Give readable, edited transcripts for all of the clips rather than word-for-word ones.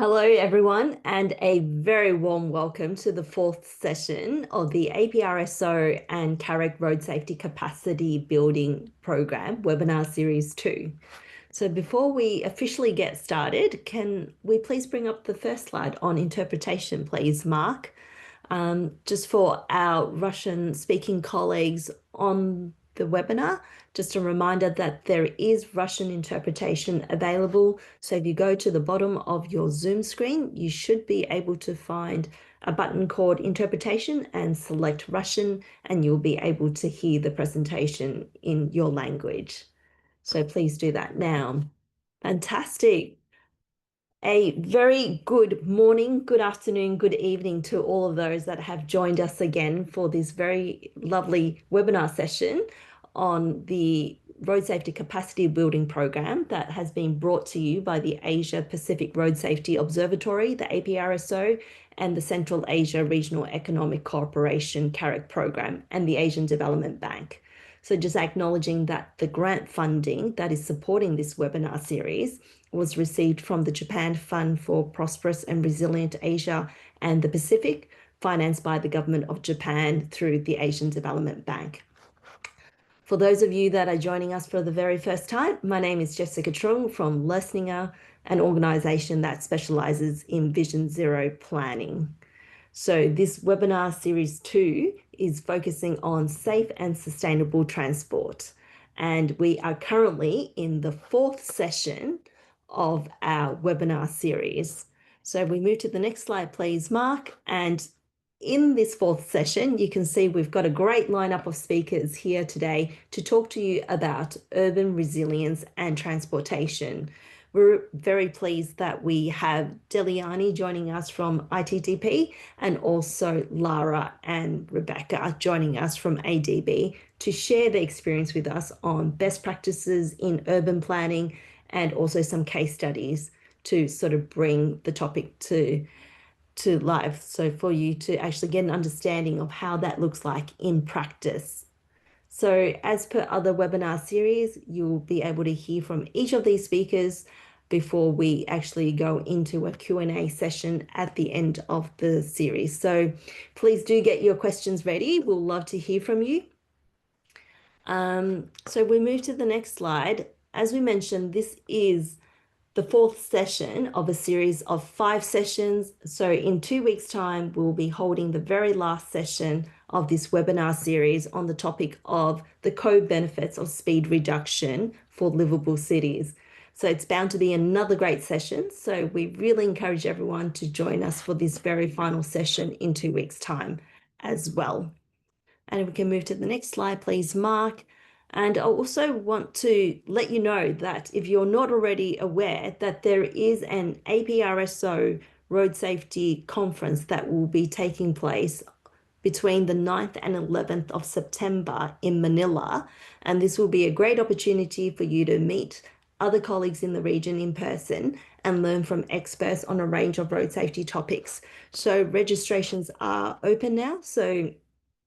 Hello, everyone, and a very warm welcome to the fourth session of the APRSO and CAREC Road Safety Capacity Building Program, Webinar Series 2. So before we officially get started, can we please bring up the first slide on interpretation, please, Mark? Just for our Russian-speaking colleagues on the webinar, just a reminder that there is Russian interpretation available. So if you go to the bottom of your Zoom screen, you should be able to find a button called Interpretation and select Russian, and you'll be able to hear the presentation in your language. So please do that now. Fantastic. A very good morning, good afternoon, good evening to all of those that have joined us again for this very lovely webinar session on the Road Safety Capacity Building Program that has been brought to you by the Asia Pacific Road Safety Observatory, the APRSO, and the Central Asia Regional Economic Cooperation CAREC program and the Asian Development Bank. So just acknowledging that the grant funding that is supporting this webinar series was received from the Japan Fund for Prosperous and Resilient Asia and the Pacific, financed by the government of Japan through the Asian Development Bank. For those of you that are joining us for the very first time, my name is Jessica Trung from Lesninger, an organization that specializes in Vision Zero planning. So this webinar series 2 is focusing on safe and sustainable transport. And we are currently in the fourth session of our webinar series. So we move to the next slide, please, Mark. And in this fourth session, you can see we've got a great lineup of speakers here today to talk to you about urban resilience and transportation. We're very pleased that we have Deliani joining us from ITTP and also Lara and Rebecca joining us from ADB to share their experience with us on best practices in urban planning and also some case studies to sort of bring the topic to life. So for you to actually get an understanding of how that looks like in practice. So as per other webinar series, you'll be able to hear from each of these speakers before we actually go into a Q&A session at the end of the series. So please do get your questions ready. We'll love to hear from you. So we move to the next slide. As we mentioned, this is the fourth session of a series of 5 sessions. So in 2 weeks' time, we'll be holding the very last session of this webinar series on the topic of the co-benefits of speed reduction for livable cities. So it's bound to be another great session. So we really encourage everyone to join us for this very final session in 2 weeks' time as well. And we can move to the next slide, please, Mark. And I also want to let you know that if you're not already aware that there is an APRSO road safety conference that will be taking place between the 9th and 11th of September in Manila. And this will be a great opportunity for you to meet other colleagues in the region in person and learn from experts on a range of road safety topics. So registrations are open now. So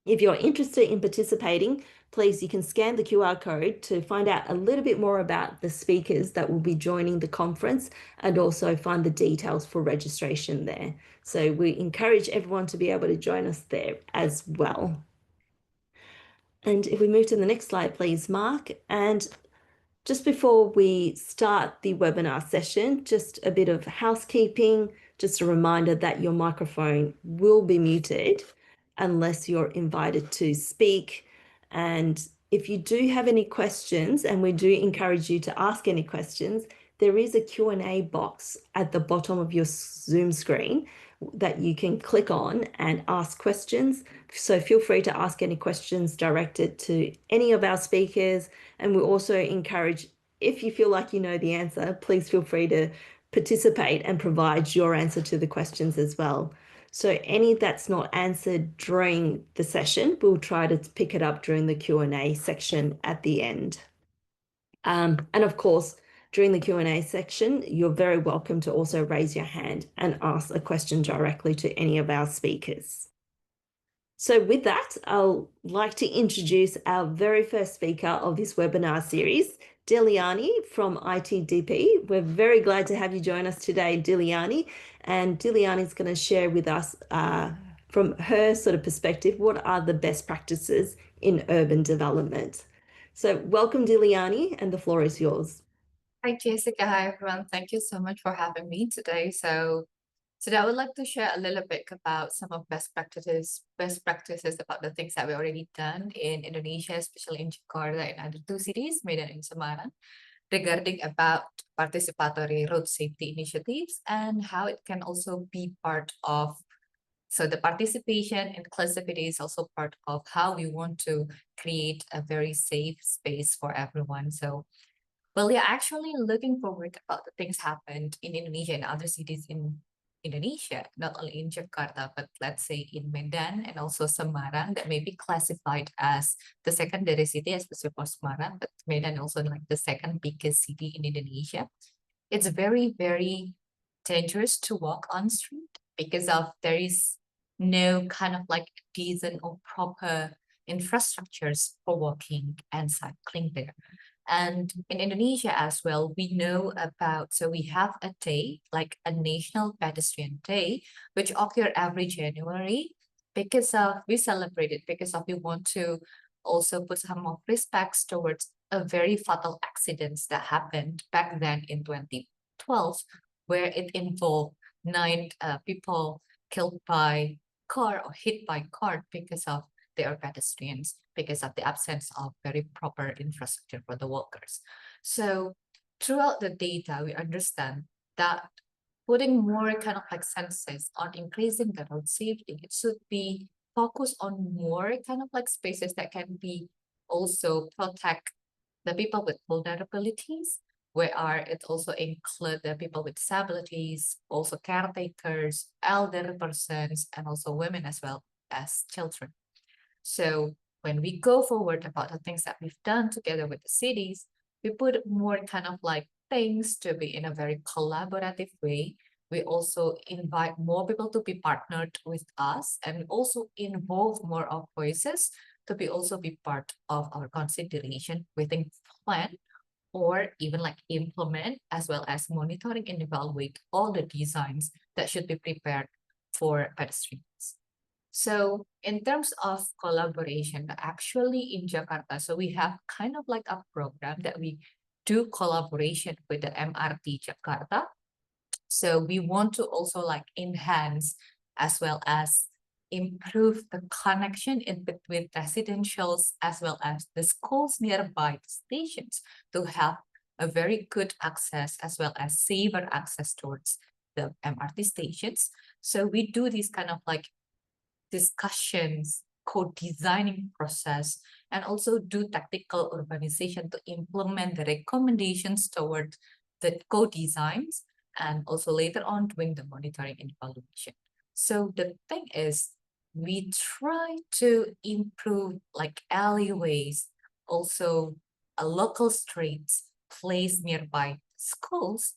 if you're interested in participating, please, you can scan the QR code to find out a little bit more about the speakers that will be joining the conference and also find the details for registration there. So we encourage everyone to be able to join us there as well. And if we move to the next slide, please, Mark. And just before we start the webinar session, just a bit of housekeeping, just a reminder that your microphone will be muted unless you're invited to speak. And if you do have any questions, and we do encourage you to ask any questions, there is a Q&A box at the bottom of your Zoom screen that you can click on and ask questions. So feel free to ask any questions directed to any of our speakers. And we also encourage, if you feel like you know the answer, please feel free to participate and provide your answer to the questions as well. So any that's not answered during the session, we'll try to pick it up during the Q&A section at the end. And of course, during the Q&A section, you're very welcome to also raise your hand and ask a question directly to any of our speakers. So with that, I'll like to introduce our very first speaker of this webinar series, Diliani from ITDP. We're very glad to have you join us today, Diliani. And Diliani is going to share with us, from her sort of perspective, what are the best practices in urban development. So welcome, Diliani, and the floor is yours. Hi, Jessica. Hi, everyone. Thank you so much for having me today. So today I would like to share a little bit about some of best practices about the things that we already done in Indonesia, especially in Jakarta and other two cities, Medan and Semarang, regarding about participatory road safety initiatives and how it can also be part of. So the participation inclusivity is also part of how we want to create a very safe space for everyone. So well, yeah, actually looking forward about the things happened in Indonesia and other cities in Indonesia, not only in Jakarta, but let's say in Medan and also Semarang that may be classified as the secondary city, especially for Semarang, but Medan also like the second biggest city in Indonesia. It's very, very dangerous to walk on street because of there is no kind of like decent or proper infrastructures for walking and cycling there. And in Indonesia as well, we know about, so we have a day, like a National Pedestrian Day, which occur every January because of, we celebrate it because of we want to also put some of respects towards a very fatal accidents that happened back then in 2012, where it involved nine people killed by car or hit by car because of they are pedestrians because of the absence of very proper infrastructure for the walkers. So throughout the data, we understand that putting more kind of like senses on increasing the road safety, it should be focused on more kind of like spaces that can be also protect the people with vulnerabilities, where are it also include the people with disabilities, also caretakers, elder persons, and also women as well as children. So when we go forward about the things that we've done together with the cities, we put more kind of like things to be in a very collaborative way. We also invite more people to be partnered with us and also involve more of voices to be also be part of our consideration within plan or even like implement as well as monitoring and evaluate all the designs that should be prepared for pedestrians. So in terms of collaboration, actually in Jakarta, so we have kind of like a program that we do collaboration with the MRT Jakarta. So we want to also like enhance as well as improve the connection in between residentials as well as the schools nearby the stations to have a very good access as well as safer access towards the MRT stations. So we do this kind of like discussions, co-designing process, and also do tactical urbanization to implement the recommendations toward the co-designs, and also later on doing the monitoring and evaluation. So the thing is, we try to improve like alleyways, also a local streets placed nearby schools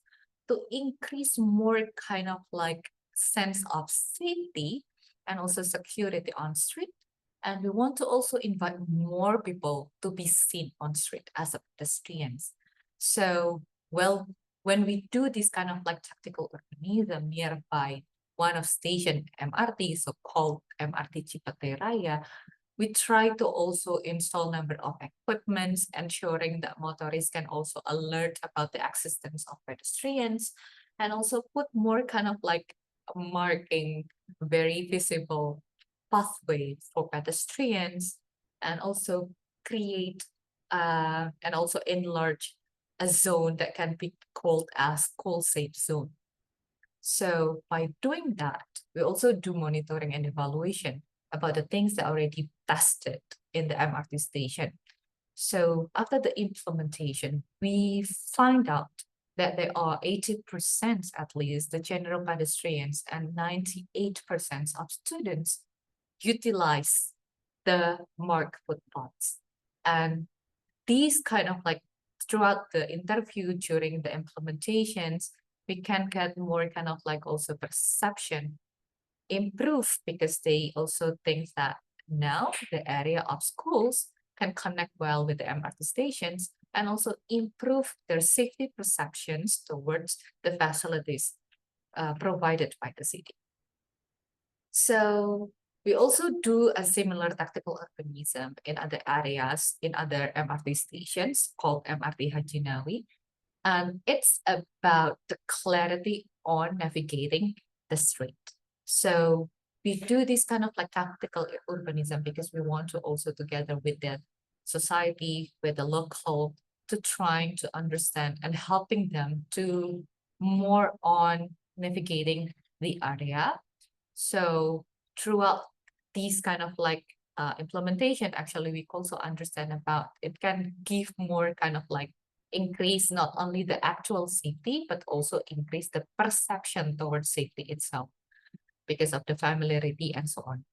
to increase more kind of like sense of safety and also security on street. And we want to also invite more people to be seen on street as a pedestrians. So, well, when we do this kind of like tactical urbanism nearby one of station MRT, so called MRT Cipete Raya, we try to also install number of equipments, ensuring that motorists can also alert about the existence of pedestrians, and also put more kind of like marking very visible pathway for pedestrians, and also create and also enlarge a zone that can be called as school safe zone. So by doing that, we also do monitoring and evaluation about the things that are already tested in the MRT station. So after the implementation, we find out that there are 80% at least the general pedestrians and 98% of students utilize the marked footpaths. And these kind of like throughout the interview during the implementations, we can get more kind of like also perception improve because they also think that now the area of schools can connect well with the MRT stations, and also improve their safety perceptions towards the facilities provided by the city. So we also do a similar tactical urbanism in other areas, in other MRT stations called MRT Hajinawi. And it's about the clarity on navigating the street. So we do this kind of like tactical urbanism because we want to also together with the society, with the local, to trying to understand and helping them to more on navigating the area. So throughout these kind of like implementation, actually, we also understand about it can give more kind of like increase not only the actual safety, but also increase the perception towards safety itself because of the familiarity and so on.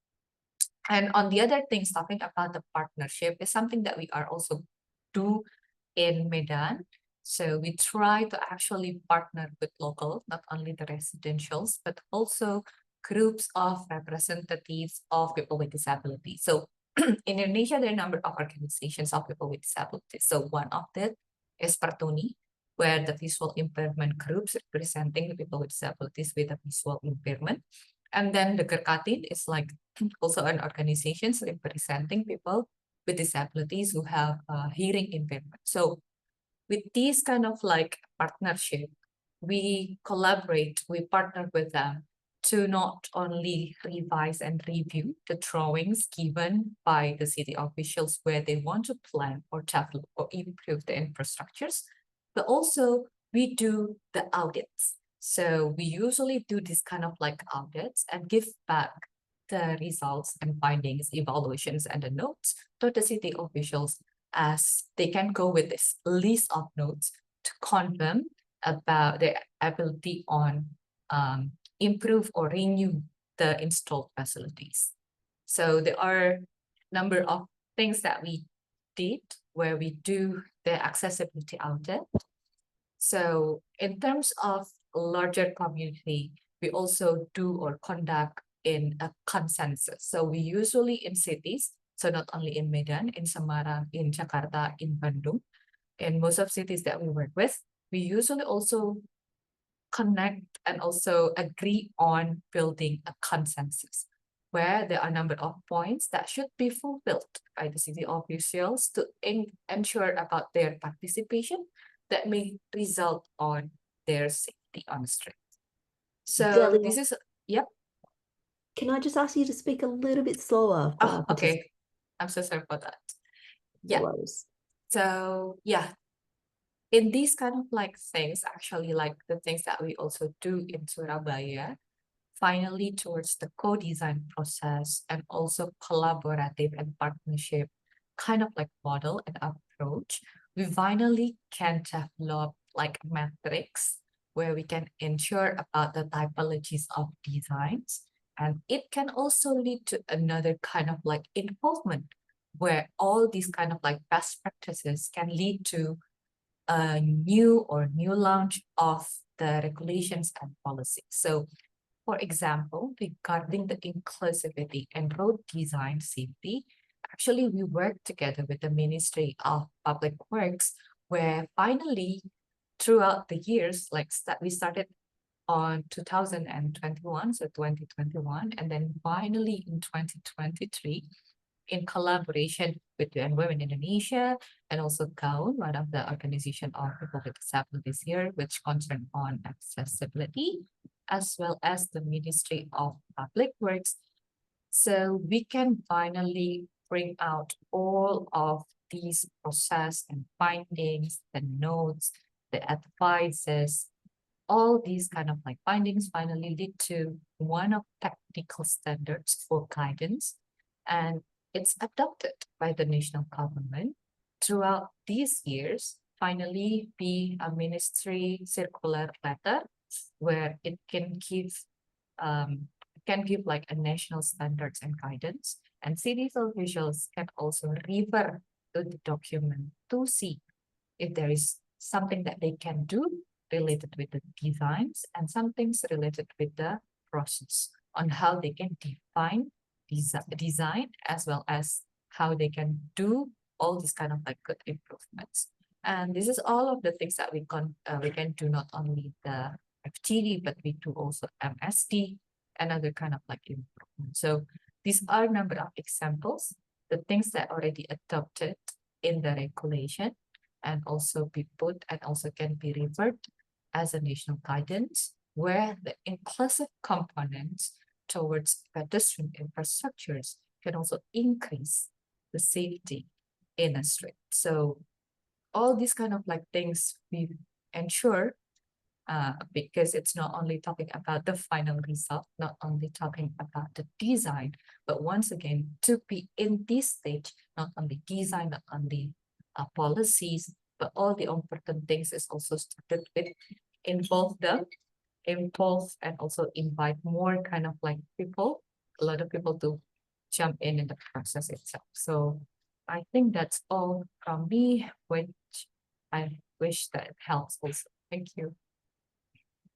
And on the other things, talking about the partnership is something that we are also do in Medan. So we try to actually partner with local, not only the residentials, but also groups of representatives of people with disabilities. So in Indonesia, there are a number of organizations of people with disabilities. So one of them is Pertuni, where the visual impairment groups representing the people with disabilities with a visual impairment. And then the Gerkatin is like also an organization representing people with disabilities who have hearing impairment. So with these kind of like partnership, we collaborate, we partner with them to not only revise and review the drawings given by the city officials where they want to plan or develop or improve the infrastructures, but also we do the audits. So we usually do this kind of like audits and give back the results and findings, evaluations, and the notes to the city officials as they can go with this list of notes to confirm about their ability on improve or renew the installed facilities. So there are a number of things that we did where we do the accessibility audit. So in terms of larger community, we also do or conduct in a consensus. So we usually in cities, so not only in Medan, in Semarang, in Jakarta, in Bandung, in most of cities that we work with, we usually also connect and also agree on building a consensus where there are a number of points that should be fulfilled by the city officials to ensure about their participation that may result on their safety on the street. So Delia, this is, yep. can I just ask you to speak a little bit slower for Oh, our okay. participants? I'm so sorry for that. No Yeah. worries. So yeah, in these kind of like things, actually like the things that we also do in Surabaya, finally towards the co-design process and also collaborative and partnership kind of like model and approach, we finally can develop like metrics where we can ensure about the typologies of designs. And it can also lead to another kind of like involvement where all these kind of like best practices can lead to a new launch of the regulations and policies. So for example, regarding the inclusivity and road design safety, actually we work together with the Ministry of Public Works, where finally throughout the years, like we started on 2021, so 2021, and then finally in 2023, in collaboration with UN Women Indonesia and also GAUN, one of the organization of people with disabilities here, which concern on accessibility, as well as the Ministry of Public Works. So we can finally bring out all of these process and findings, the notes, the advices, all these kind of like findings finally lead to one of technical standards for guidance, and it's adopted by the national government throughout these years. Finally, be a ministry circular letter where it can give like a national standards and guidance, and city officials can also refer to the document to see if there is something that they can do related with the designs and some things related with the process on how they can define design as well as how they can do all these kind of like good improvements. And this is all of the things that we can do, not only the FTD, but we do also MSD and other kind of like improvement. So these are a number of examples, the things that already adopted in the regulation and also be put and also can be referred as a national guidance, where the inclusive components towards pedestrian infrastructures can also increase the safety in a street. So all these kind of like things we ensure, because it's not only talking about the final result, not only talking about the design, but once again, to be in this stage, not only design, not only policies, but all the important things is also started with involve and also invite more kind of like people, a lot of people to jump in the process itself. So I think that's all from me, which I wish that it helps also. Thank you.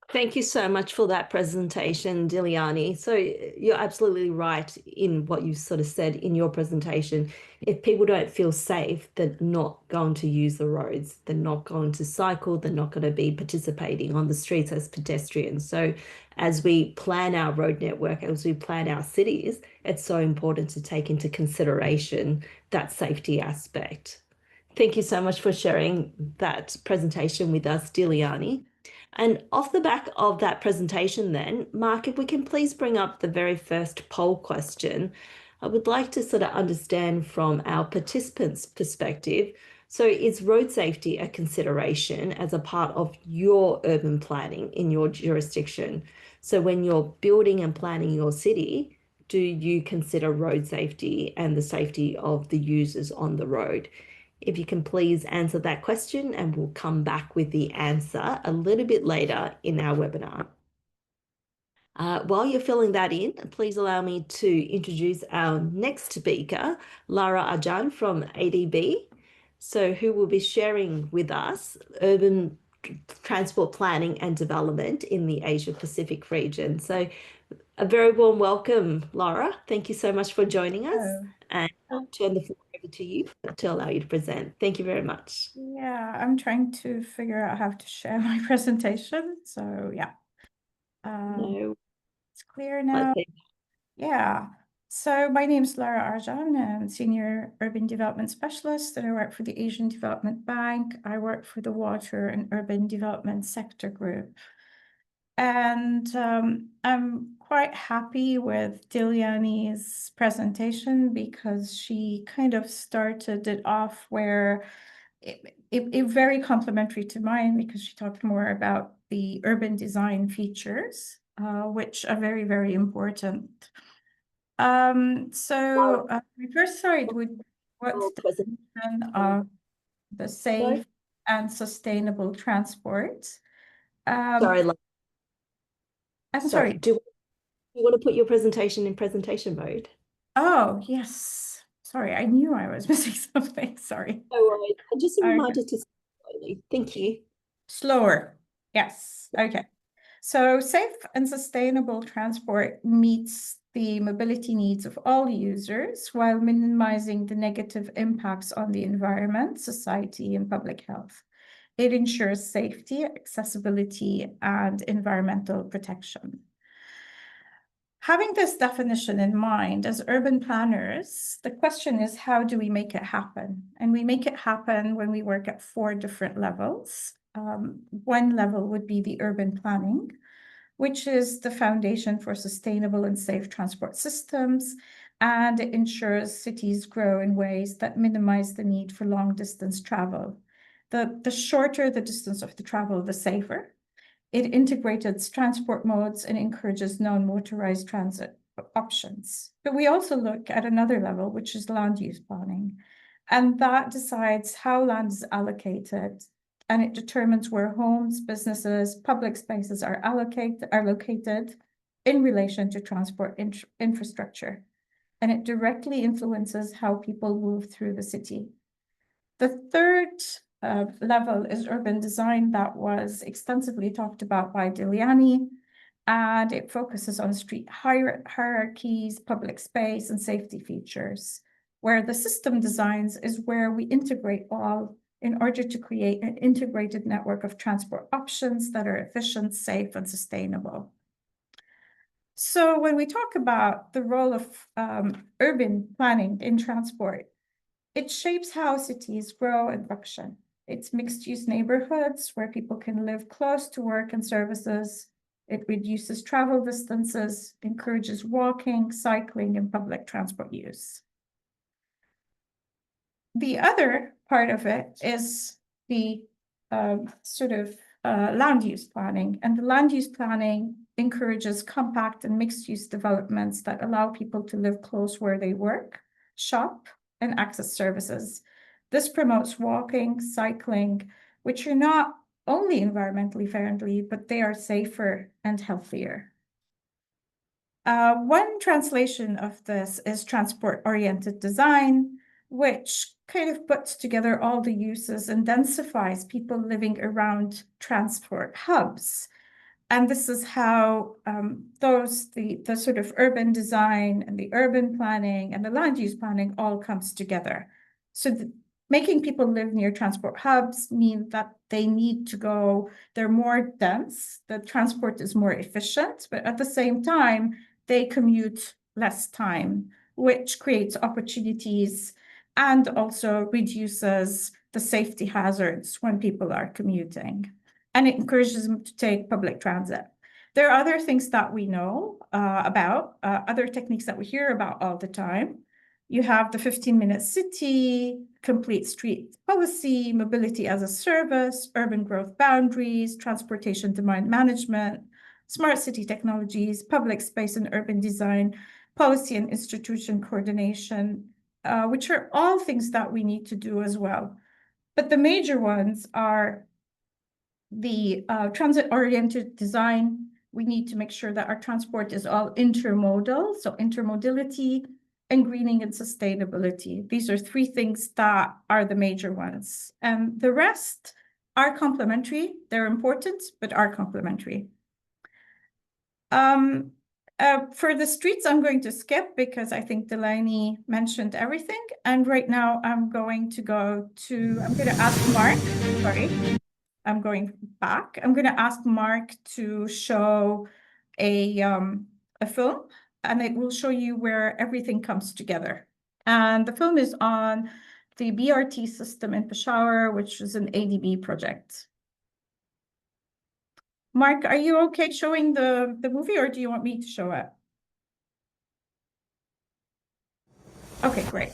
Thank you so much for that presentation, Diliani. So you're absolutely right in what you sort of said in your presentation. If people don't feel safe, they're not going to use the roads. They're not going to cycle. They're not going to be participating on the streets as pedestrians. So as we plan our road network, as we plan our cities, it's so important to take into consideration that safety aspect. Thank you so much for sharing that presentation with us, Diliani. And off the back of that presentation then, Mark, if we can please bring up the very first poll question, I would like to sort of understand from our participants' perspective. So is road safety a consideration as a part of your urban planning in your jurisdiction? So when you're building and planning your city, do you consider road safety and the safety of the users on the road? If you can please answer that question, and we'll come back with the answer a little bit later in our webinar. While you're filling that in, please allow me to introduce our next speaker, Lara Arjan from ADB, so who will be sharing with us urban transport planning and development in the Asia Pacific region. So a very warm welcome, Laura. Thank you so much for joining us. And I'll turn the floor over to you to allow you to present. Thank you very much. Yeah, I'm trying to figure out how to share my presentation. So yeah, No, it's clear now. let's see. Yeah. So my name is Lara Arjan. I'm Senior Urban Development Specialist, and I work for the Asian Development Bank. I work for the Water and Urban Development Sector Group. And I'm quite happy with Diliani's presentation because she kind of started it off where it very complementary to mine, because she talked more about the urban design features, which are very, very important. So we first started with what's the definition of the safe and sustainable transport. Sorry, Lara. I'm sorry. Do you want to put your presentation in presentation mode? Oh, yes. Sorry, I knew I was missing something. Sorry. No worries. And just a reminder to slowly. Thank you. Slower. Yes. Okay. So safe and sustainable transport meets the mobility needs of all users while minimizing the negative impacts on the environment, society, and public health. It ensures safety, accessibility, and environmental protection. Having this definition in mind, as urban planners, the question is, how do we make it happen? And we make it happen when we work at 4 different levels. One level would be the urban planning, which is the foundation for sustainable and safe transport systems, and it ensures cities grow in ways that minimize the need for long distance travel. The shorter the distance of the travel, the safer. It integrated transport modes and encourages non-motorized transit options. But we also look at another level, which is land use planning. And that decides how land is allocated, and it determines where homes, businesses, public spaces are located in relation to transport infrastructure. And it directly influences how people move through the city. The third level is urban design, that was extensively talked about by Diliani, and it focuses on street hierarchies, public space, and safety features, where the system designs is where we integrate all in order to create an integrated network of transport options that are efficient, safe, and sustainable. So when we talk about the role of urban planning in transport, it shapes how cities grow and function. It's mixed-use neighborhoods where people can live close to work and services. It reduces travel distances, encourages walking, cycling, and public transport use. The other part of it is the land use planning. And the land use planning encourages compact and mixed-use developments that allow people to live close where they work, shop, and access services. This promotes walking, cycling, which are not only environmentally friendly, but they are safer and healthier. One translation of this is transport-oriented design, which kind of puts together all the uses and densifies people living around transport hubs. And this is how the sort of urban design and the urban planning and the land use planning all comes together. So making people live near transport hubs mean that they need to go, they're more dense, the transport is more efficient, but at the same time, they commute less time, which creates opportunities and also reduces the safety hazards when people are commuting. And it encourages them to take public transit. There are other things that we know about, other techniques that we hear about all the time. You have the 15-minute city, complete street policy, mobility as a service, urban growth boundaries, transportation demand management, smart city technologies, public space and urban design, policy and institution coordination, which are all things that we need to do as well. But the major ones are the transit-oriented design. We need to make sure that our transport is all intermodal, so intermodality and greening and sustainability. These are three things that are the major ones. And the rest are complementary. They're important, but are complementary. For the streets, I'm going to skip because I think Delaney mentioned everything. And right now I'm going to ask Mark, sorry. I'm going back. I'm going to ask Mark to show a film, and it will show you where everything comes together. And the film is on the BRT system in Peshawar, which is an ADB project. Mark, are you okay showing the movie, or do you want me to show it? Okay, great.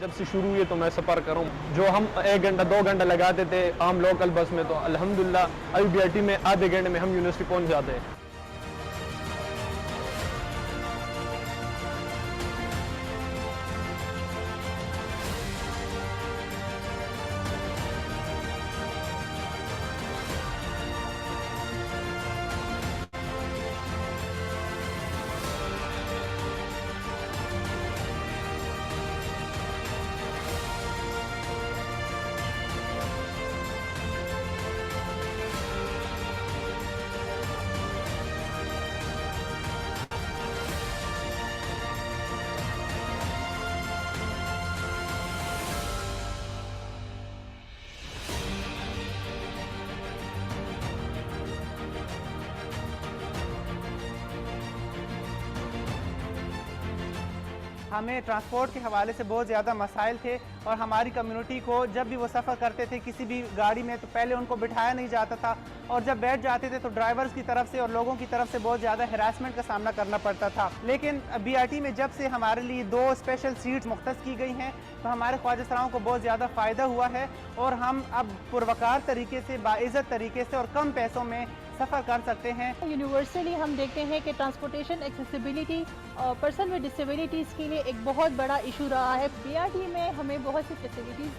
जब से शुरू हुई तो मैं सफ़र करूं जो हम 1 घंटा 2 घंटा लगाते थे आम लोकल बस में, तो अल्हम्दुलिल्लाह IBRT में आधे घंटे में हम यूनिवर्सिटी पहुंच जाते हैं। हमें ट्रांसपोर्ट के हवाले से बहुत ज़्यादा मसाइल थे और हमारी कम्युनिटी को जब भी वो सफ़र करते थे किसी भी गाड़ी में तो पहले उनको बिठाया नहीं जाता था और जब बैठ जाते थे तो ड्राइवर्स की तरफ से और लोगों की तरफ से बहुत ज़्यादा हरासमेंट का सामना करना पड़ता था। लेकिन BRT में जब से हमारे लिए 2 स्पेशल सीट्स मुख्तस की गई हैं तो हमारे ख्वाजा सराओं को बहुत ज़्यादा फ़ायदा हुआ है और हम अब पुरवकार तरीके से बाइज़्ज़त तरीके से और कम पैसों में सफ़र कर सकते हैं। यूनिवर्सली हम देखते हैं कि ट्रांसपोर्टेशन एक्सेसिबिलिटी और पर्सन विद डिसेबिलिटीज़ के लिए एक बहुत बड़ा इशू रहा है। BRT में हमें बहुत सी फैसिलिटीज़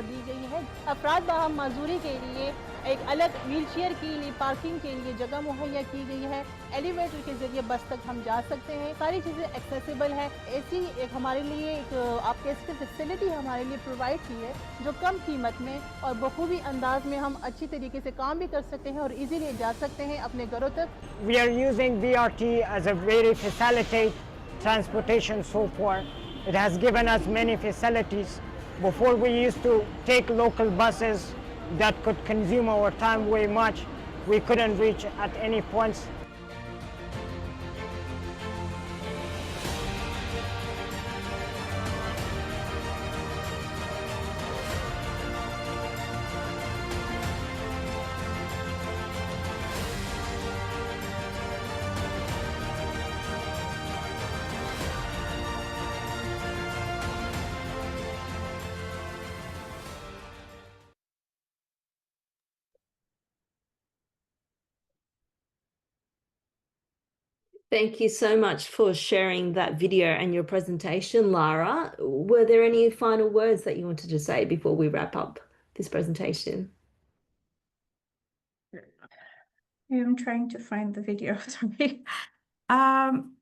दी गई है। अफराद बाहम माजूरी के लिए एक अलग व्हीलचेयर के लिए पार्किंग के लिए जगह मुहैया की गई है। एलिवेटर के जरिए बस तक हम जा सकते हैं। सारी चीज़ें एक्सेसिबल है। ऐसी एक हमारे लिए एक आप कह सकते फैसिलिटी हमारे लिए प्रोवाइड की है जो कम कीमत में और बखूबी अंदाज में हम अच्छी तरीके से काम भी कर सकते हैं और इजीली जा सकते हैं अपने घरों तक। We are using BRT as a very facilitate transportation so far. It has given us many facilities. Before we used to take local buses that could consume our time way much. We couldn't reach at any points. Thank you so much for sharing that video and your presentation, Lara. Were there any final words that you wanted to say before we wrap up this presentation? I'm trying to find the video, sorry.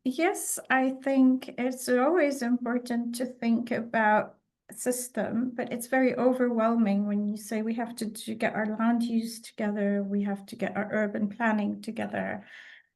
Yes, I think it's always important to think about system, but it's very overwhelming when you say we have to get our land use together, we have to get our urban planning together.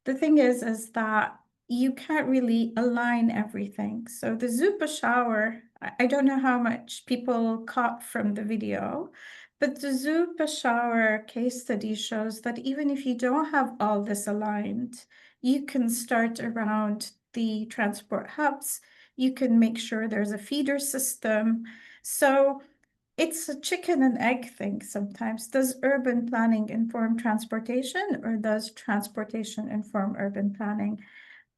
The thing is that you can't really align everything. So the Zupa shower, I don't know how much people caught from the video, but the Zupa shower case study shows that even if you don't have all this aligned, you can start around the transport hubs. You can make sure there's a feeder system. So it's a chicken and egg thing sometimes. Does urban planning inform transportation or does transportation inform urban planning?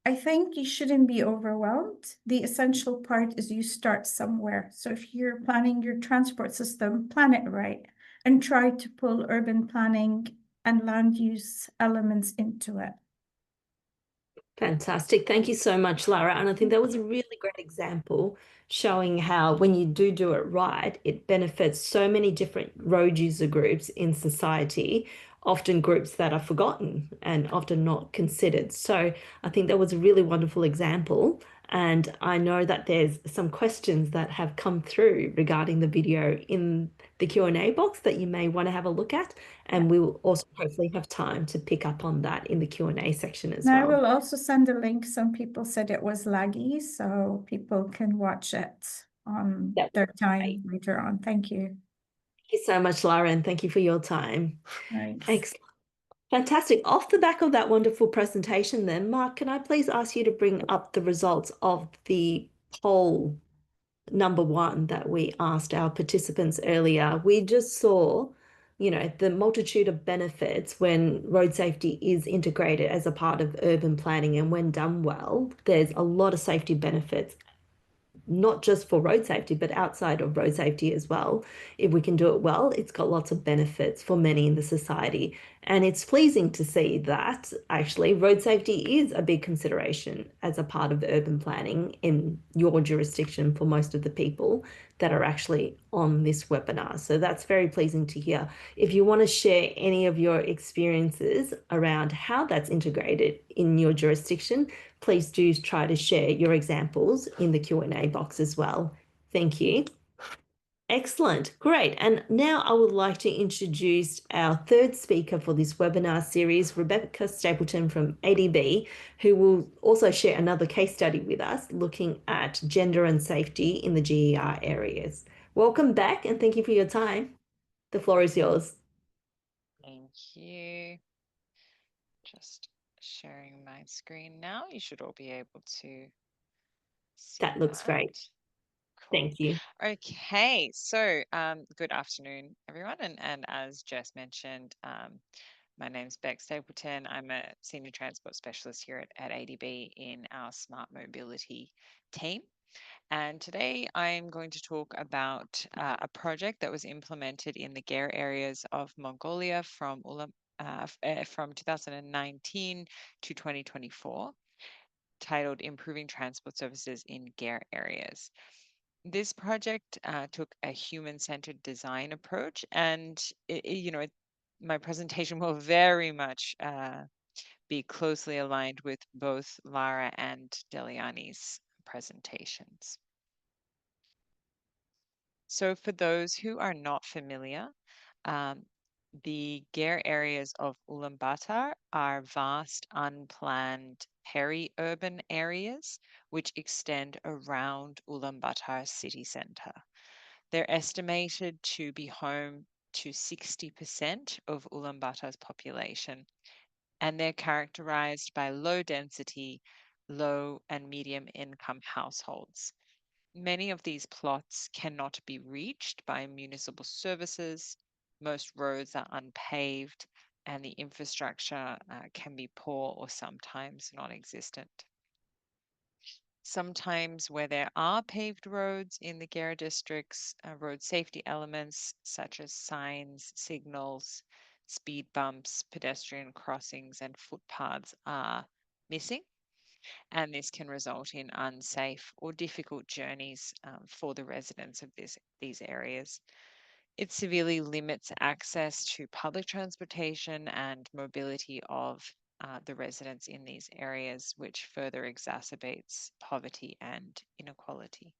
I think you shouldn't be overwhelmed. The essential part is you start somewhere. So if you're planning your transport system, plan it right and try to pull urban planning and land use elements into it. Fantastic. Thank you so much, Lara. And I think that was a really great example showing how when you do it right, it benefits so many different road user groups in society, often groups that are forgotten and often not considered. So I think that was a really wonderful example. And I know that there's some questions that have come through regarding the video in the Q&A box that you may want to have a look at. And we will also hopefully have time to pick up on that in the Q&A section as And I well. will also send a link. Some people said it was laggy, so people can watch it on That would their be time great. later on. Thank you. Thank you so much, Lara, and thank you for your time. Thanks. Excellent. Fantastic. Off the back of that wonderful presentation then, Mark, can I please ask you to bring up the results of the poll number 1 that we asked our participants earlier? We just saw, the multitude of benefits when road safety is integrated as a part of urban planning, and when done well, there's a lot of safety benefits, not just for road safety, but outside of road safety as well. If we can do it well, it's got lots of benefits for many in the society. And it's pleasing to see that actually road safety is a big consideration as a part of urban planning in your jurisdiction for most of the people that are actually on this webinar. So that's very pleasing to hear. If you want to share any of your experiences around how that's integrated in your jurisdiction, please do try to share your examples in the Q&A box as well. Thank you. Excellent. Great. And now I would like to introduce our third speaker for this webinar series, Rebecca Stapleton from ADB, who will also share another case study with us looking at gender and safety in the GER areas. Welcome back and thank you for your time. The floor is yours. Thank you. Just sharing my screen now. You should all be able to That looks great. Cool. Thank you. Okay, so good afternoon, everyone. And as Jess mentioned, my name's Beck Stapleton. I'm a senior transport specialist here at ADB in our smart mobility team. And today I'm going to talk about a project that was implemented in the GARE areas of Mongolia from 2019 to 2024, titled Improving Transport Services in GARE Areas. This project took a human-centered design approach, and my presentation will very much be closely aligned with both Lara and Deliani's presentations. So for those who are not familiar, the GARE areas of Ulaanbaatar are vast, unplanned, peri-urban areas which extend around Ulaanbaatar city centre. They're estimated to be home to 60% of Ulaanbaatar's population, and they're characterized by low density, low and medium income households. Many of these plots cannot be reached by municipal services. Most roads are unpaved, and the infrastructure can be poor or sometimes non-existent. Sometimes where there are paved roads in the GARE districts, road safety elements such as signs, signals, speed bumps, pedestrian crossings, and footpaths are missing. And this can result in unsafe or difficult journeys for the residents of these areas. It severely limits access to public transportation and mobility of the residents in these areas, which further exacerbates poverty and inequality.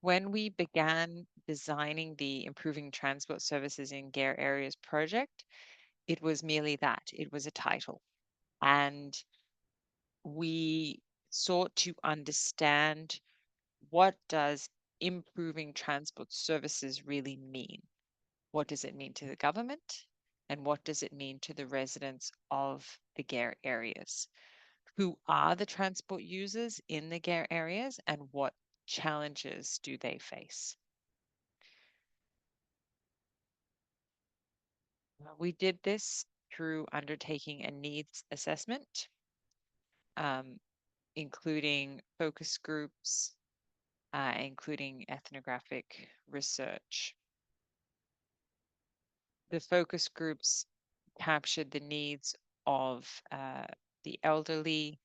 When we began designing the Improving Transport Services in GARE Areas project, it was merely that. It was a title. And we sought to understand, what does improving transport services really mean? What does it mean to the government? And what does it mean to the residents of the GARE areas? Who are the transport users in the GARE areas, and what challenges do they face? We did this through undertaking a needs assessment, including focus groups, including ethnographic research. The focus groups captured the needs of the elderly,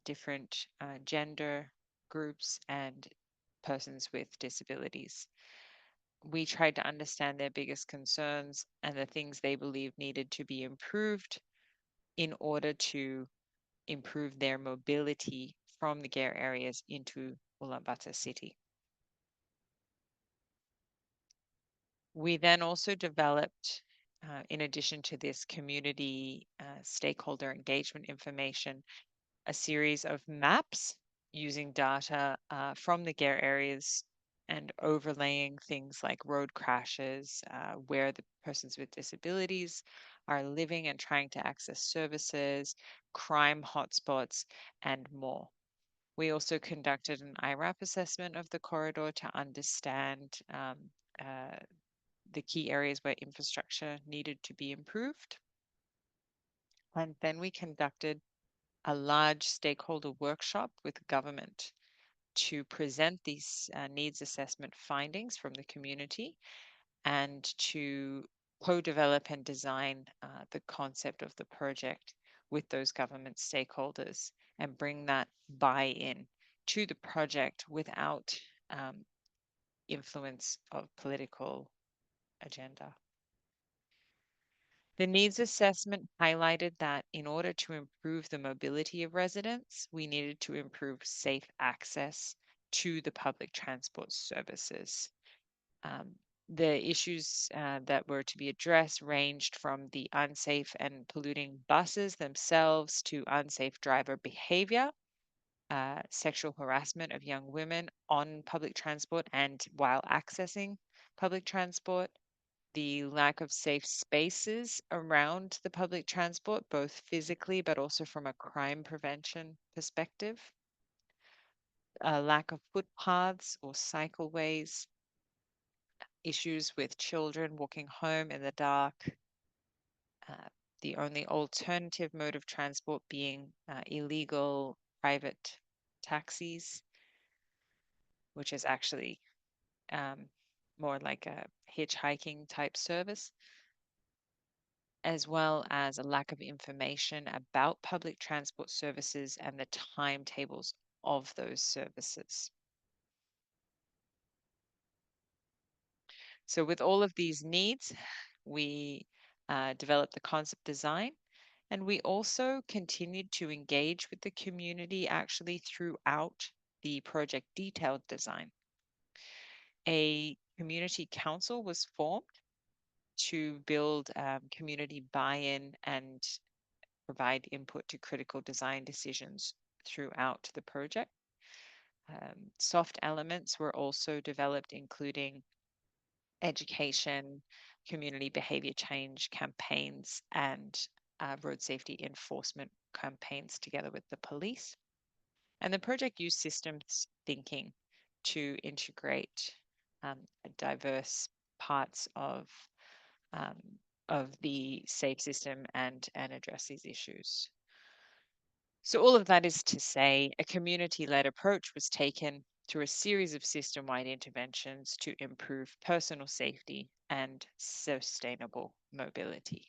different gender groups, and persons with disabilities. We tried to understand their biggest concerns and the things they believe needed to be improved in order to improve their mobility from the GARE areas into Ulaanbaatar city. We then also developed, in addition to this community stakeholder engagement information, a series of maps using data from the GARE areas and overlaying things like road crashes, where the persons with disabilities are living and trying to access services, crime hotspots, and more. We also conducted an IRAP assessment of the corridor to understand the key areas where infrastructure needed to be improved. And then we conducted a large stakeholder workshop with government to present these needs assessment findings from the community and to co-develop and design the concept of the project with those government stakeholders and bring that buy-in to the project without influence of political agenda. The needs assessment highlighted that in order to improve the mobility of residents, we needed to improve safe access to the public transport services. The issues that were to be addressed ranged from the unsafe and polluting buses themselves to unsafe driver behavior, sexual harassment of young women on public transport and while accessing public transport, the lack of safe spaces around the public transport, both physically but also from a crime prevention perspective, a lack of footpaths or cycleways, issues with children walking home in the dark, the only alternative mode of transport being illegal private taxis, which is actually more like a hitchhiking type service, as well as a lack of information about public transport services and the timetables of those services. So with all of these needs, we developed the concept design, and we also continued to engage with the community actually throughout the project detailed design. A community council was formed to build community buy-in and provide input to critical design decisions throughout the project. Soft elements were also developed, including education, community behavior change campaigns, and road safety enforcement campaigns together with the police. And the project used systems thinking to integrate diverse parts of the safe system and address these issues. So all of that is to say, a community-led approach was taken through a series of system-wide interventions to improve personal safety and sustainable mobility.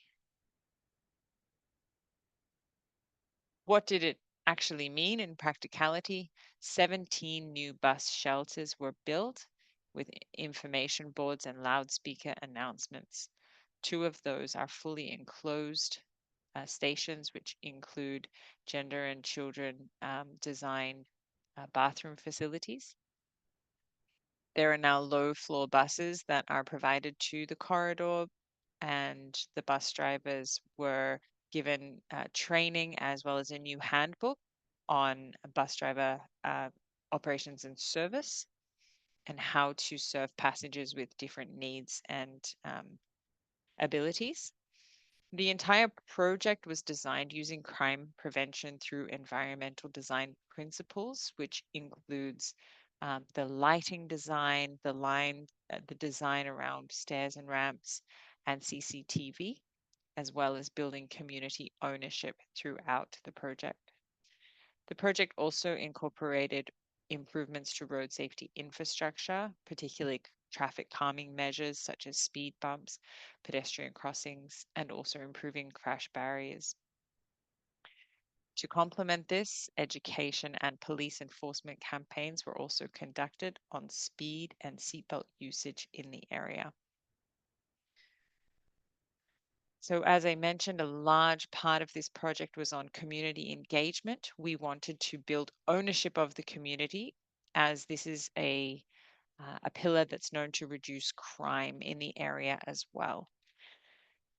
What did it actually mean in practicality? 17 new bus shelters were built with information boards and loudspeaker announcements. 2 of those are fully enclosed stations, which include gender and children design bathroom facilities. There are now low floor buses that are provided to the corridor, and the bus drivers were given training as well as a new handbook on bus driver operations and service and how to serve passengers with different needs and abilities. The entire project was designed using crime prevention through environmental design principles, which includes the lighting design, the design around stairs and ramps, and CCTV, as well as building community ownership throughout the project. The project also incorporated improvements to road safety infrastructure, particularly traffic calming measures such as speed bumps, pedestrian crossings, and also improving crash barriers. To complement this, education and police enforcement campaigns were also conducted on speed and seatbelt usage in the area. So as I mentioned, a large part of this project was on community engagement. We wanted to build ownership of the community, as this is a pillar that's known to reduce crime in the area as well.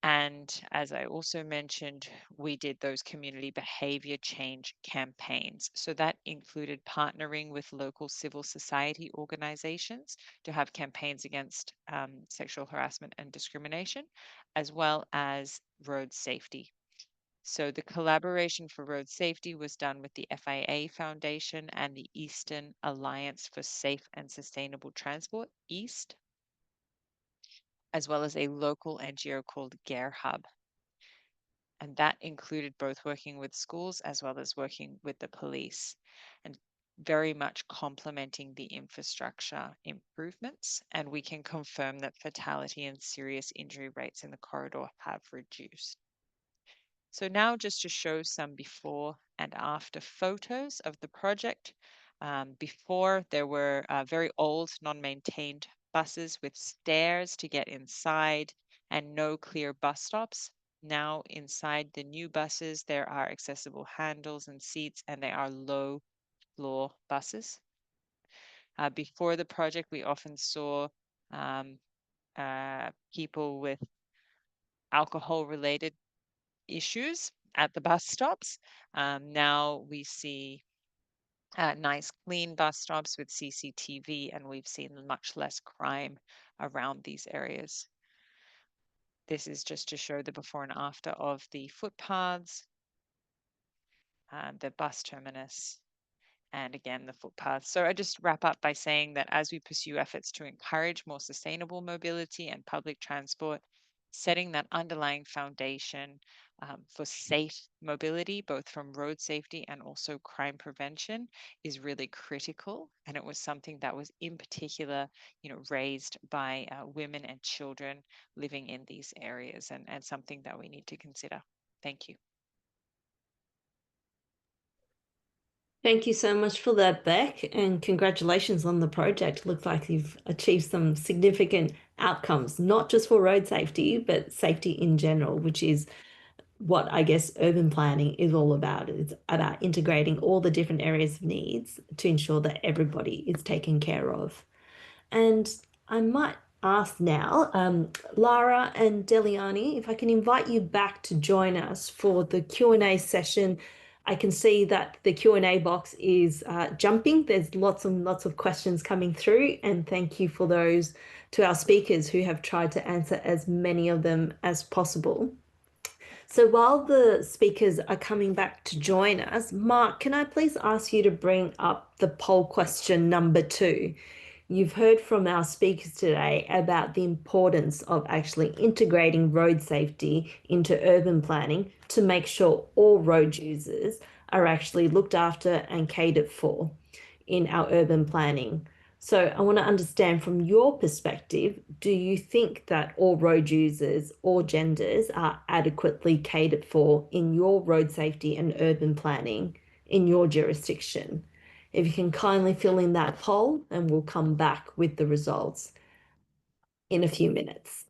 And as I also mentioned, we did those community behavior change campaigns. So that included partnering with local civil society organizations to have campaigns against sexual harassment and discrimination, as well as road safety. So the collaboration for road safety was done with the FIA Foundation and the Eastern Alliance for Safe and Sustainable Transport, EAST, as well as a local NGO called GARE Hub. And that included both working with schools as well as working with the police, and very much complementing the infrastructure improvements. And we can confirm that fatality and serious injury rates in the corridor have reduced. So now just to show some before and after photos of the project. Before, there were very old, non-maintained buses with stairs to get inside and no clear bus stops. Now inside the new buses, there are accessible handles and seats, and they are low floor buses. Before the project, we often saw people with alcohol-related issues at the bus stops. Now we see nice clean bus stops with CCTV, and we've seen much less crime around these areas. This is just to show the before and after of the footpaths, the bus terminus, and again, the footpaths. So I just wrap up by saying that as we pursue efforts to encourage more sustainable mobility and public transport, setting that underlying foundation for safe mobility, both from road safety and also crime prevention, is really critical. And it was something that was in particular, raised by women and children living in these areas, and something that we need to consider. Thank you. Thank you so much for that, Beck, and congratulations on the project. Looks like you've achieved some significant outcomes, not just for road safety, but safety in general, which is what I guess urban planning is all about. It's about integrating all the different areas of needs to ensure that everybody is taken care of. And I might ask now, Lara and Deliani, if I can invite you back to join us for the Q&A session. I can see that the Q&A box is jumping. There's lots and lots of questions coming through, and thank you for those to our speakers who have tried to answer as many of them as possible. So while the speakers are coming back to join us, Mark, can I please ask you to bring up the poll question number 2? You've heard from our speakers today about the importance of actually integrating road safety into urban planning to make sure all road users are actually looked after and catered for in our urban planning. So I want to understand from your perspective, do you think that all road users, all genders, are adequately catered for in your road safety and urban planning in your jurisdiction? If you can kindly fill in that poll, and we'll come back with the results in a few minutes.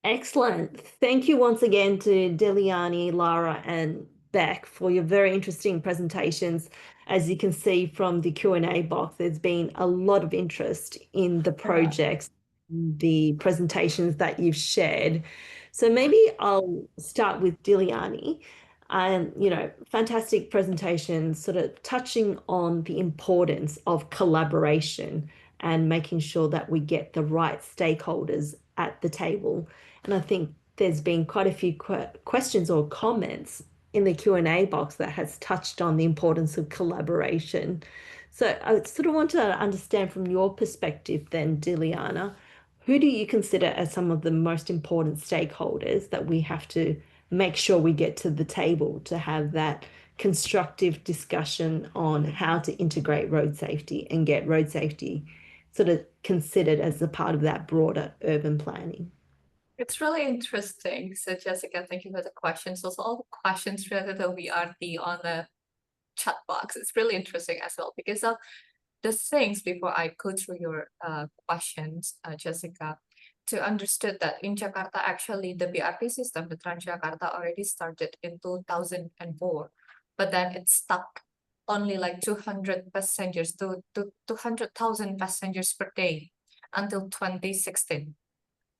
Excellent. Thank you once again to Deliani, Lara, and Beck for your very interesting presentations. As you can see from the Q&A box, there's been a lot of interest in the projects, the presentations that you've shared. So maybe I'll start with Deliani. Fantastic presentation, sort of touching on the importance of collaboration and making sure that we get the right stakeholders at the table. And I think there's been quite a few questions or comments in the Q&A box that has touched on the importance of collaboration. So I sort of want to understand from your perspective then, Diliana, who do you consider as some of the most important stakeholders that we have to make sure we get to the table to have that constructive discussion on how to integrate road safety and get road safety sort of considered as a part of that broader urban planning? It's really interesting. So Jessica, thank you for the questions. Also, all the questions related to VRT on the chat box. It's really interesting as well because of the things before I go through your questions, Jessica, to understand that in Jakarta, actually the BRT system, the Transjakarta, already started in 2004, but then it stuck only like 200 passengers to 200,000 passengers per day until 2016.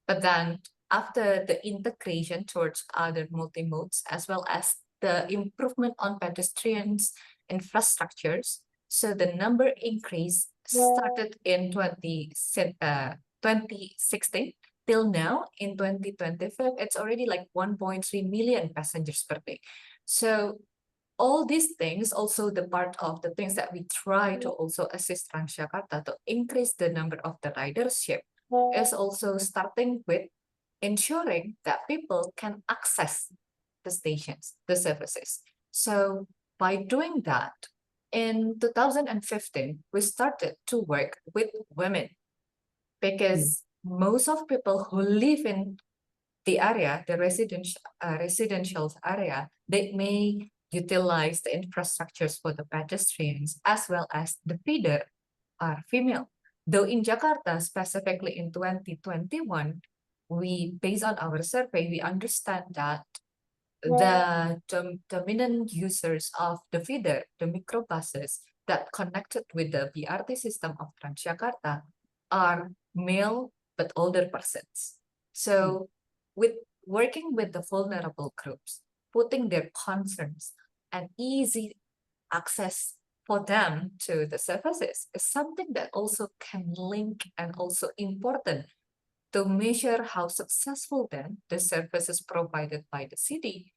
But then after the integration towards other multi-modes, as well as the improvement on pedestrians infrastructures, so the number increase started in 2016 till now in 2025, it's already like 1.3 million passengers per day. So all these things, also the part of the things that we try to also assist Transjakarta to increase the number of the ridership is also starting with ensuring that people can access the stations, the services. So by doing that, in 2015, we started to work with women because most of people who live in the area, the residential area, they may utilize the infrastructures for the pedestrians as well as the feeder are female. Though in Jakarta, specifically in 2021, based on our survey, we understand that the dominant users of the feeder, the microbuses that connected with the BRT system of Transjakarta are male but older persons. So with working with the vulnerable groups, putting their concerns and easy access for them to the services is something that also can link and also important to measure how successful then the services provided by the city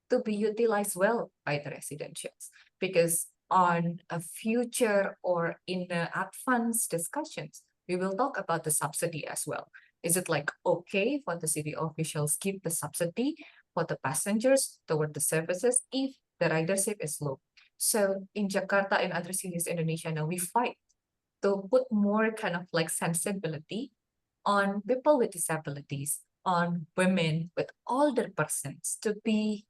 to be utilized well by the residentials. Because on a future or in the advanced discussions, we will talk about the subsidy as well. Is it like okay for the city officials give the subsidy for the passengers toward the services if the ridership is low? So in Jakarta and other cities in Indonesia now, we fight to put more kind of like sensibility on people with disabilities, on women, with older persons to be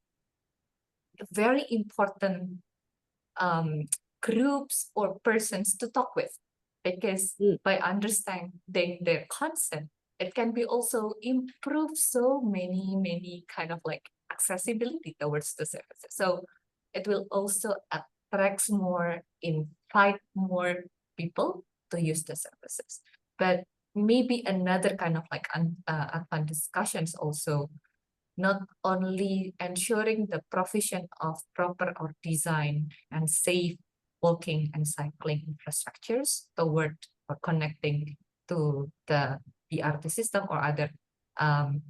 very important groups or persons to talk with, because by understanding their consent, it can be also improve so many kind of like accessibility towards the services. So it will also attract more, invite more people to use the services. But maybe another kind of like advanced discussions also, not only ensuring the provision of proper or design and safe walking and cycling infrastructures toward or connecting to the BRT system or other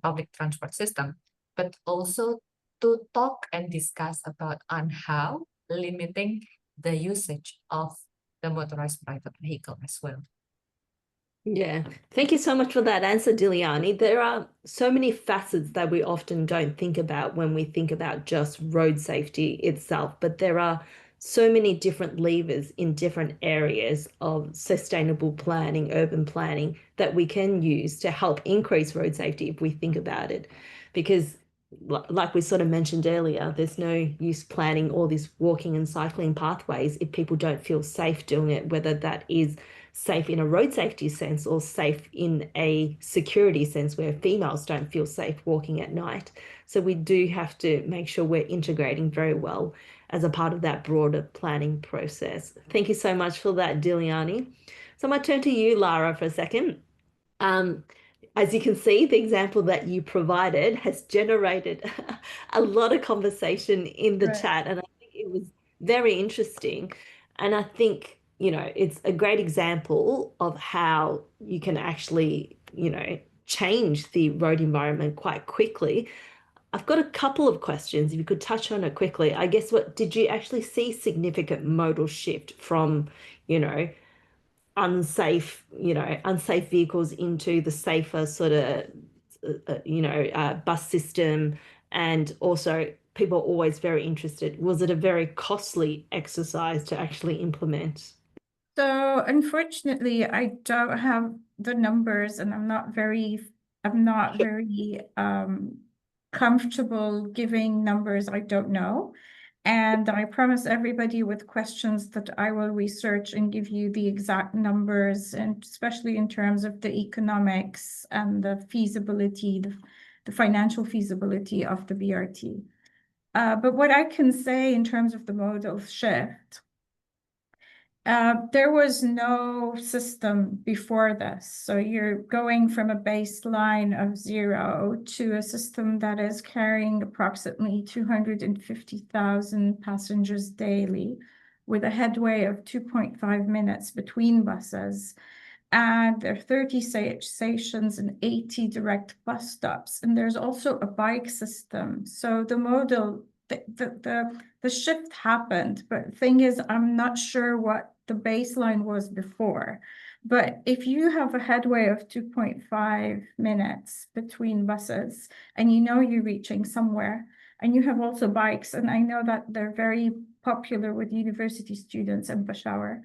public transport system, but also to talk and discuss about on how limiting the usage of the motorized private vehicle as well. Yeah, thank you so much for that answer, Diliani. There are so many facets that we often don't think about when we think about just road safety itself, but there are so many different levers in different areas of sustainable planning, urban planning that we can use to help increase road safety if we think about it. Because like we sort of mentioned earlier, there's no use planning all these walking and cycling pathways if people don't feel safe doing it, whether that is safe in a road safety sense or safe in a security sense where females don't feel safe walking at night. So we do have to make sure we're integrating very well as a part of that broader planning process. Thank you so much for that, Diliani. So I might turn to you, Lara, for a second. As you can see, the example that you provided has generated a lot of conversation in the chat, and I think it was very interesting. And I think, you know, it's a great example of how you can actually, you know, change the road environment quite quickly. I've got a couple of questions, if you could touch on it quickly. I guess did you actually see significant modal shift from, you know, unsafe vehicles into the safer sort of, bus system? And also people are always very interested. Was it a very costly exercise to actually implement? So unfortunately, I don't have the numbers, and I'm not very comfortable giving numbers I don't know. And I promise everybody with questions that I will research and give you the exact numbers, and especially in terms of the economics and the feasibility, the financial feasibility of the BRT. But what I can say in terms of the modal shift, there was no system before this. So you're going from a baseline of 0 to a system that is carrying approximately 250,000 passengers daily, with a headway of 2.5 minutes between buses. And there are 30 stations and 80 direct bus stops. And there's also a bike system. So the modal, the shift happened, but the thing is, I'm not sure what the baseline was before. But if you have a headway of 2.5 minutes between buses, and you know you're reaching somewhere, and you have also bikes, and I know that they're very popular with university students in Peshawar,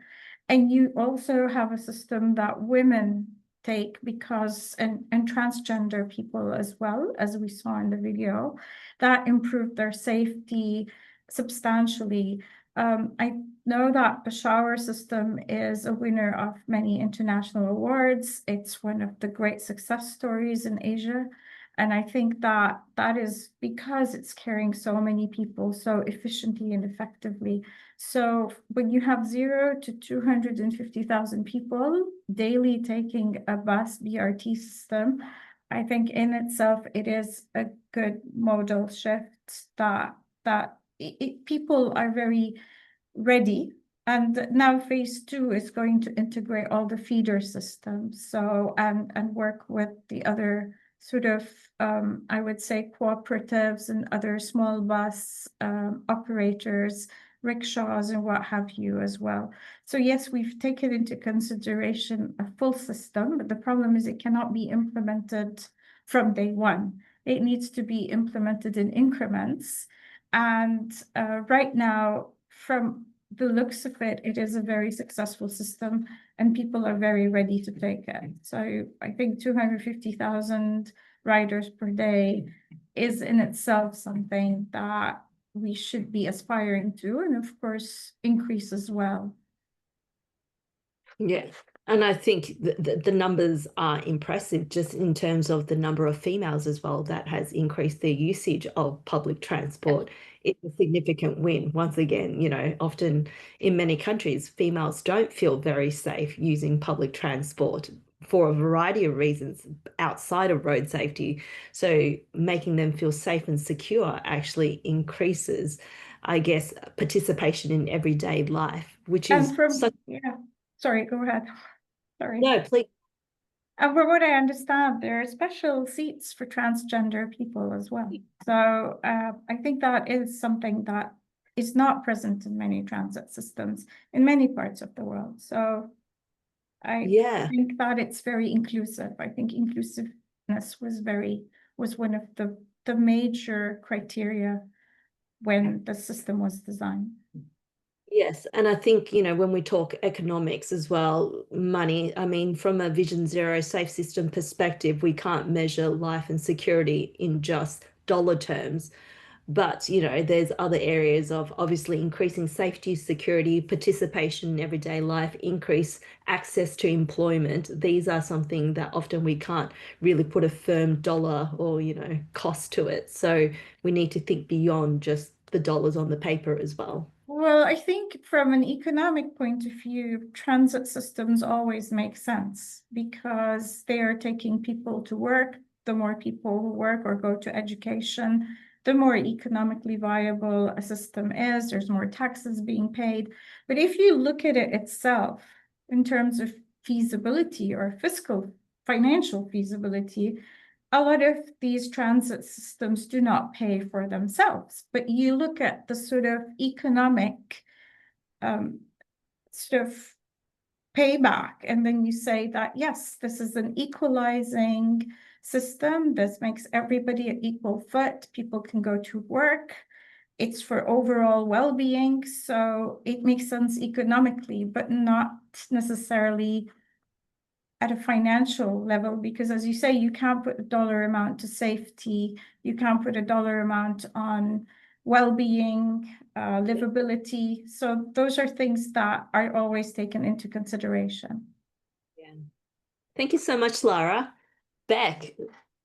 and you also have a system that women take because, and transgender people as well, as we saw in the video, that improved their safety substantially. I know that Peshawar system is a winner of many international awards. It's one of the great success stories in Asia. And I think that that is because it's carrying so many people so efficiently and effectively. So when you have 0 to 250,000 people daily taking a bus BRT system, I think in itself it is a good modal shift that people are very ready And now phase 2 is going to integrate all the feeder systems. So, and work with the other sort of, I would say, cooperatives and other small bus operators, rickshaws and what have you as well. So yes, we've taken into consideration a full system, but the problem is it cannot be implemented from day one. It needs to be implemented in increments. And right now, from the looks of it, it is a very successful system and people are very ready to take it. So I think 250,000 riders per day is in itself something that we should be aspiring to, and of course increase as well. Yeah. And I think the numbers are impressive just in terms of the number of females as well that has increased their usage of public transport. It's a significant win. Once again, you know, often in many countries, females don't feel very safe using public transport for a variety of reasons outside of road safety. So making them feel safe and secure actually increases, I guess, participation in everyday life, which is And from, such. yeah, sorry, go ahead. Sorry. No, please. And from what I understand, there are special seats for transgender people as well. So I think that is something that is not present in many transit systems in many parts of the world. So I think that it's very inclusive. I think inclusiveness was one of the major criteria when the system was designed. Yes, and I think, you know, when we talk economics as well, money, I mean, from a Vision Zero safe system perspective, we can't measure life and security in just dollar terms. But, you know, there's other areas of obviously increasing safety, security, participation in everyday life, increase access to employment. These are something that often we can't really put a firm dollar or, you know, cost to it. So we need to think beyond just the dollars on the paper as well. Well, I think from an economic point of view, transit systems always make sense because they are taking people to work. The more people who work or go to education, the more economically viable a system is. There's more taxes being paid. But if you look at it itself in terms of feasibility or fiscal, financial feasibility, a lot of these transit systems do not pay for themselves, but you look at the sort of economic sort of payback, and then you say that, yes, this is an equalizing system. This makes everybody at equal foot. People can go to work. It's for overall well-being. So it makes sense economically, but not necessarily at a financial level, because as you say, you can't put a dollar amount to safety, you can't put a dollar amount on well-being, livability. So those are things that are always taken into consideration. Yeah. Thank you so much, Lara. Beck,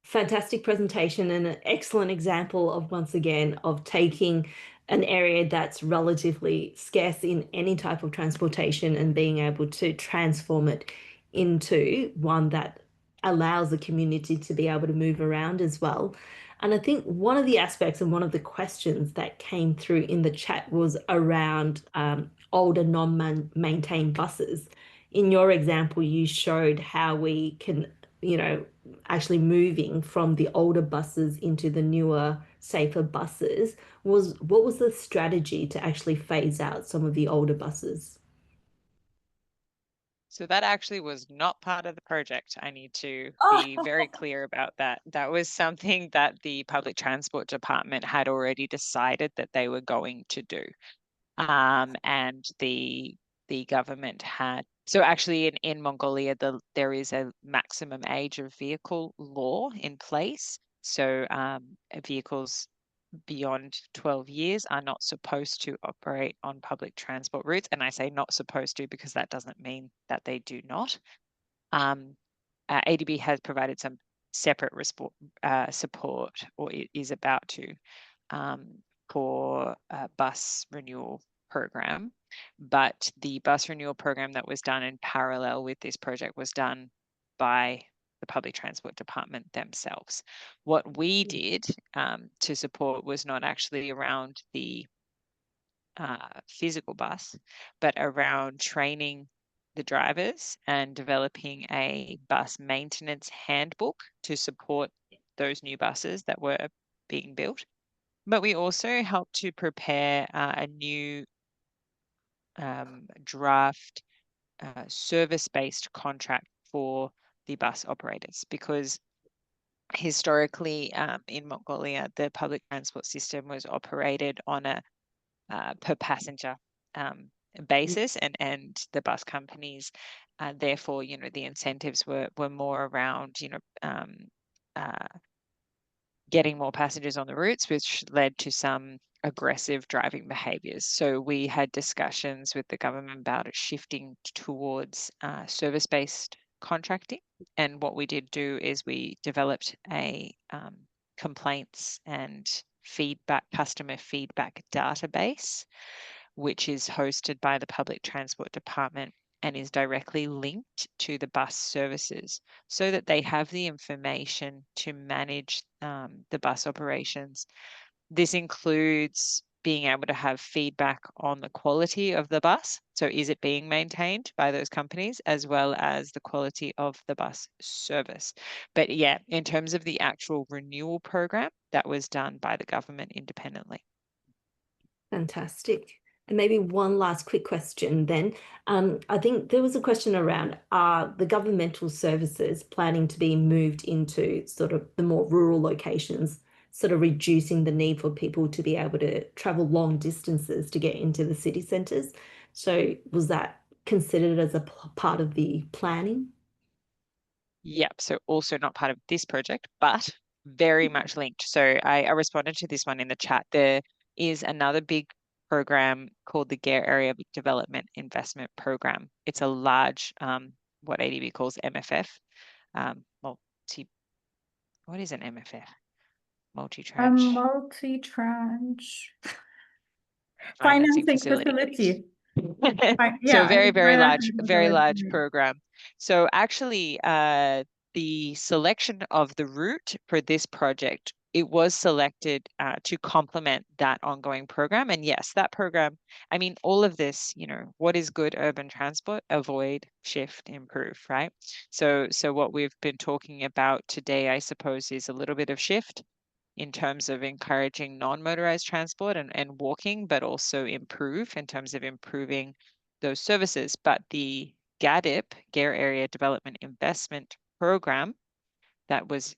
fantastic presentation and an excellent example of, once again, of taking an area that's relatively scarce in any type of transportation and being able to transform it into one that allows the community to be able to move around as well. And I think one of the aspects and one of the questions that came through in the chat was around older non-maintained buses. In your example, you showed how we can, you know, actually moving from the older buses into the newer, safer buses. What was the strategy to actually phase out some of the older buses? So that actually was not part of the project. I need to be very clear about that. That was something that the Public Transport Department had already decided that they were going to do. And the government had, so actually in Mongolia, there is a maximum age of vehicle law in place. So vehicles beyond 12 years are not supposed to operate on public transport routes. And I say not supposed to because that doesn't mean that they do not. ADB has provided some separate support, or it is about to, for a bus renewal program. But the bus renewal program that was done in parallel with this project was done by the Public Transport Department themselves. What we did to support was not actually around the physical bus, but around training the drivers and developing a bus maintenance handbook to support those new buses that were being built. But we also helped to prepare a new draft service-based contract for the bus operators, because historically in Mongolia, the public transport system was operated on a per passenger basis, and the bus companies, therefore, the incentives were more around, getting more passengers on the routes, which led to some aggressive driving behaviors. So we had discussions with the government about it shifting towards service-based contracting. And what we did do is we developed a complaints and customer feedback database, which is hosted by the Public Transport Department and is directly linked to the bus services, so that they have the information to manage the bus operations. This includes being able to have feedback on the quality of the bus. So is it being maintained by those companies, as well as the quality of the bus service? But yeah, in terms of the actual renewal program, that was done by the government independently. Fantastic. And maybe one last quick question then. I think there was a question around, are the governmental services planning to be moved into sort of the more rural locations, sort of reducing the need for people to be able to travel long distances to get into the city centres? So was that considered as a part of the planning? Yep. So also not part of this project, but very much linked. So I responded to this one in the chat. There is another big program called the GARE Area Development Investment Program. It's a large, what ADB calls MFF, what is an MFF? Multi-tranche. Multi-tranche financing facility. So very large program. So actually, the selection of the route for this project, it was selected to complement that ongoing program. And yes, that program, I mean, all of this, what is good urban transport? Avoid, shift, improve, right? So what we've been talking about today, I suppose, is a little bit of shift in terms of encouraging non-motorized transport and walking, but also improve in terms of improving those services. But the GADIP, GARE Area Development Investment Program, that was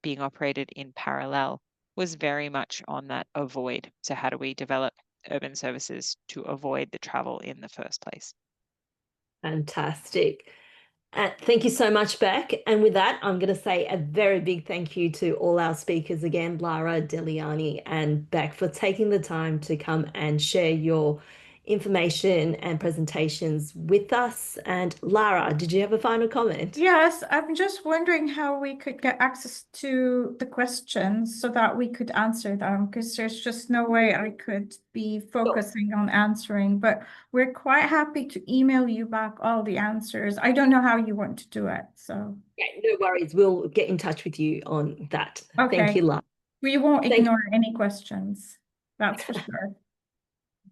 being operated in parallel, was very much on that avoid. So how do we develop urban services to avoid the travel in the first place? Fantastic. Thank you so much, Beck. And with that, I'm going to say a very big thank you to all our speakers again, Lara, Deliani, and Beck, for taking the time to come and share your information and presentations with us. And Lara, did you have a final comment? Yes, I'm just wondering how we could get access to the questions so that we could answer them, because there's just no way I could be focusing on answering, but we're quite happy to email you back all the answers. I don't know how you want to do it, so. Okay, no worries. We'll get in touch with you on that. Okay. Thank you, Lara. We won't ignore any questions. That's for sure.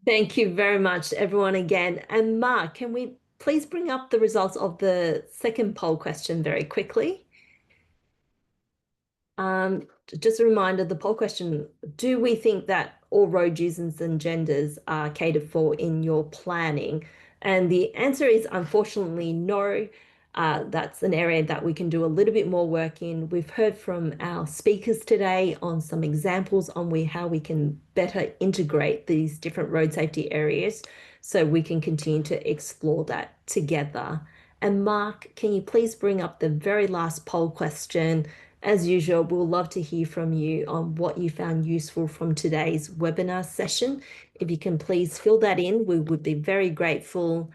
Thank you very much, everyone, again. And Mark, can we please bring up the results of the second poll question very quickly? Just a reminder, the poll question, do we think that all road users and genders are catered for in your planning? And the answer is unfortunately no. That's an area that we can do a little bit more work in. We've heard from our speakers today on some examples on how we can better integrate these different road safety areas, so we can continue to explore that together. And Mark, can you please bring up the very last poll question? As usual, we'll love to hear from you on what you found useful from today's webinar session. If you can please fill that in, we would be very grateful.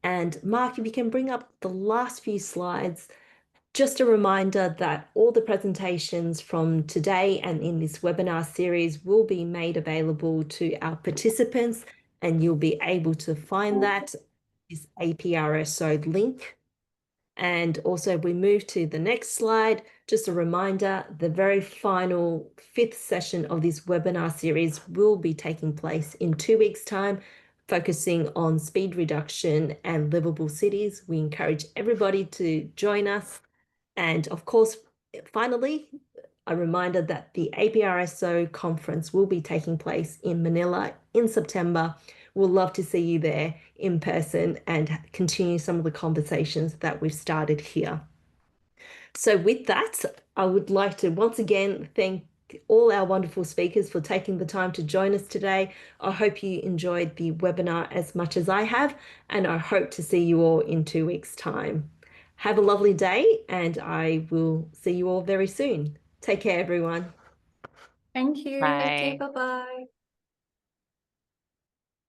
And Mark, if you can bring up the last few slides, just a reminder that all the presentations from today and in this webinar series will be made available to our participants, and you'll be able to find that this APRSO link. And also, we move to the next slide. Just a reminder, the very final 5th session of this webinar series will be taking place in 2 weeks' time, focusing on speed reduction and livable cities. We encourage everybody to join us. And of course, finally, a reminder that the APRSO conference will be taking place in Manila in September. We'll love to see you there in person and continue some of the conversations that we've started here. So with that, I would like to once again thank all our wonderful speakers for taking the time to join us today. I hope you enjoyed the webinar as much as I have, and I hope to see you all in 2 weeks' time. Have a lovely day, and I will see you all very soon. Take care, everyone. Thank you. Bye. Bye-bye.